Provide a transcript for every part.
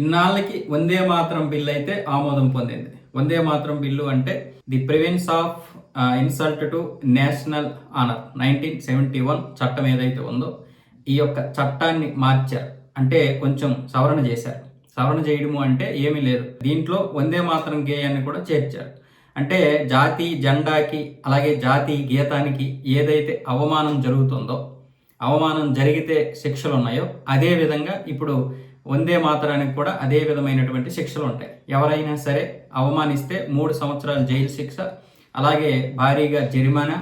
ఇన్నాళ్ళకి వందే మాతరం బిల్లు అయితే ఆమోదం పొందింది. వందే మాతరం బిల్లు అంటే the prevents of insult to national honour 1971 చట్టం ఏదైతే ఉందో ఈ యొక్క చట్టాన్ని మార్చారు. అంటే కొంచెం సవరణ చేశారు. సవరణ చేయడము అంటే ఏమీ లేదు, దీంట్లో వందే మాతరం గేయాన్ని కూడా చేర్చారు. అంటే జాతీయ జెండాకి అలాగే జాతీయ గీతానికి ఏదైతే అవమానం జరుగుతుందో, అవమానం జరిగితే శిక్షలు ఉన్నాయో అదే విధంగా ఇప్పుడు వందే మాతరానికి కూడా అదే విధమైనటువంటి శిక్షలు ఉంటాయి. ఎవరైనా సరే అవమానిస్తే 3 సంవత్సరాల జైలు శిక్ష, అలాగే భారీగా జరిమానా,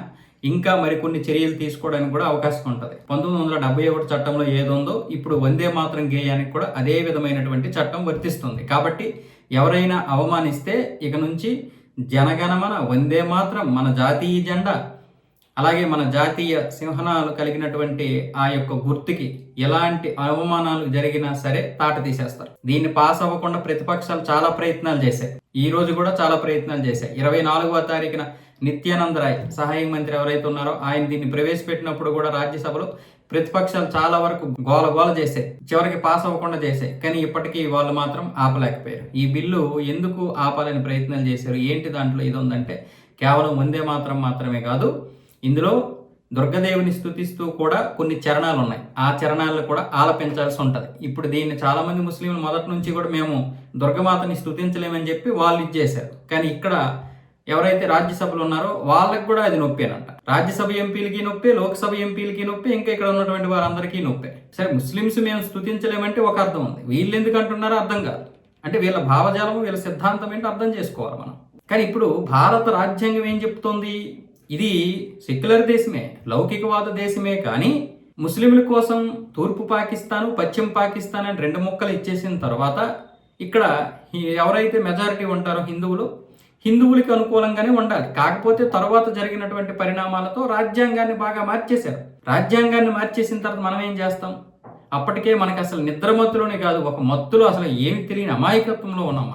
ఇంకా మరికొన్ని చర్యలు తీసుకోవడానికి కూడా అవకాశం ఉంటుంది. 1971 చట్టంలో ఏదుందో ఇప్పుడు వందే మాతరం గేయానికి కూడా అదే విధమైనటువంటి చట్టం వర్తిస్తుంది. కాబట్టి ఎవరైనా అవమానిస్తే ఇక నుంచి జనగణమన, వందే మాతరం, మన జాతీయ జెండా, అలాగే మన జాతీయ సింహనాలు కలిగినటువంటి ఆ యొక్క గుర్తుకి ఎలాంటి అవమానాలు జరిగినా సరే తాట తీసేస్తారు. దీన్ని పాస్ అవ్వకుండా ప్రతిపక్షాలు చాలా ప్రయత్నాలు చేశాయి. ఈ రోజు కూడా చాలా ప్రయత్నాలు చేశాయి. 24వ తారీఖున నిత్యానంద రాయ్ సహాయ మంత్రి ఎవరైతే ఉన్నారో ఆయన దీన్ని ప్రవేశపెట్టినప్పుడు కూడా రాజ్యసభలో ప్రతిపక్షాలు చాలా వరకు గోల చేశాయి, చివరికి పాస్ అవ్వకుండా చేశాయి. కానీ ఇప్పటికీ వాళ్ళు మాత్రం ఆపలేకపోయారు. ఈ బిల్లు ఎందుకు ఆపాలని ప్రయత్నాలు చేశారు, ఏంటి దాంట్లో ఇది ఉందంటే కేవలం వందే మాతరం మాత్రమే కాదు, ఇందులో దుర్గదేవిని స్తుతిస్తూ కూడా కొన్ని చరణాలు ఉన్నాయి. ఆ చరణాలను కూడా ఆలపించాల్సి ఉంటుంది. ఇప్పుడు దీన్ని చాలామంది ముస్లింలు మొదటి నుంచి కూడా మేము దుర్గమాతని స్తుతించలేమని చెప్పి వాళ్ళు ఇచ్చేశారు. కానీ ఇక్కడ ఎవరైతే రాజ్యసభలో ఉన్నారో వాళ్ళకి కూడా అది నొప్పేనంట. రాజ్యసభ ఎంపీలకి నొప్పే, లోక్సభ ఎంపీలకి నొప్పే, ఇంకా ఇక్కడ ఉన్నటువంటి వారందరికీ నొప్పే. సరే, ముస్లింస్ మేము స్తుతించలేమంటే ఒక అర్థం ఉంది, వీళ్ళు ఎందుకు అంటున్నారో అర్థం కాదు. అంటే వీళ్ళ భావజాలము, వీళ్ళ సిద్ధాంతం ఏంటో అర్థం చేసుకోవాలి మనం. కానీ ఇప్పుడు భారత రాజ్యాంగం ఏం చెప్తోంది, ఇది సెక్యులర్ దేశమే, లౌకికవాద దేశమే, కానీ ముస్లింల కోసం తూర్పు పాకిస్తాను, పశ్చిమ పాకిస్తాన్ అని 2 ముక్కలు ఇచ్చేసిన తర్వాత ఇక్కడ ఎవరైతే మెజారిటీ ఉంటారో హిందువులకి అనుకూలంగానే ఉండాలి. కాకపోతే తర్వాత జరిగినటువంటి పరిణామాలతో రాజ్యాంగాన్ని బాగా మార్చేశారు. రాజ్యాంగాన్ని మార్చేసిన తర్వాత మనం ఏం చేస్తాం, అప్పటికే మనకి అసలు నిద్రమత్తులోనే కాదు, ఒక మత్తులో అసలు ఏమి తెలియని అమాయకత్వంలో ఉన్నాం.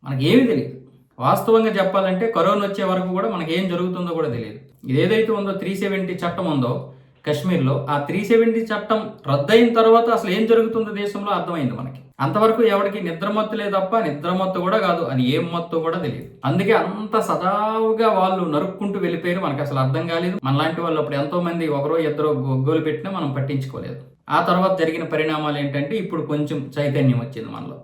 మనకి ఏమి తెలియదు. వాస్తవంగా చెప్పాలంటే కరోనా వచ్చే వరకు కూడా మనకి ఏం జరుగుతుందో కూడా తెలియదు. ఇదేదైతే ఉందో 370 చట్టం ఉందో కశ్మీర్లో, ఆ 370 చట్టం రద్దయిన తర్వాత అసలు ఏం జరుగుతుందో దేశంలో అర్థమైంది మనకి. అంతవరకు ఎవరికి నిద్రమత్తులే తప్ప నిద్రమత్తు కూడా కాదు, అది ఏం మత్తు కూడా తెలియదు. అందుకే అంత సదావుగా వాళ్ళు నరుక్కుంటూ వెళ్ళిపోయారు, మనకు అసలు అర్థం కాలేదు. మనలాంటి వాళ్ళు అప్పుడు ఎంతో మంది ఒకరో ఇద్దరో గొగ్గోలు పెట్టినా మనం పట్టించుకోలేదు. ఆ తర్వాత జరిగిన పరిణామాలు ఏంటంటే ఇప్పుడు కొంచెం చైతన్యం వచ్చింది మనలో.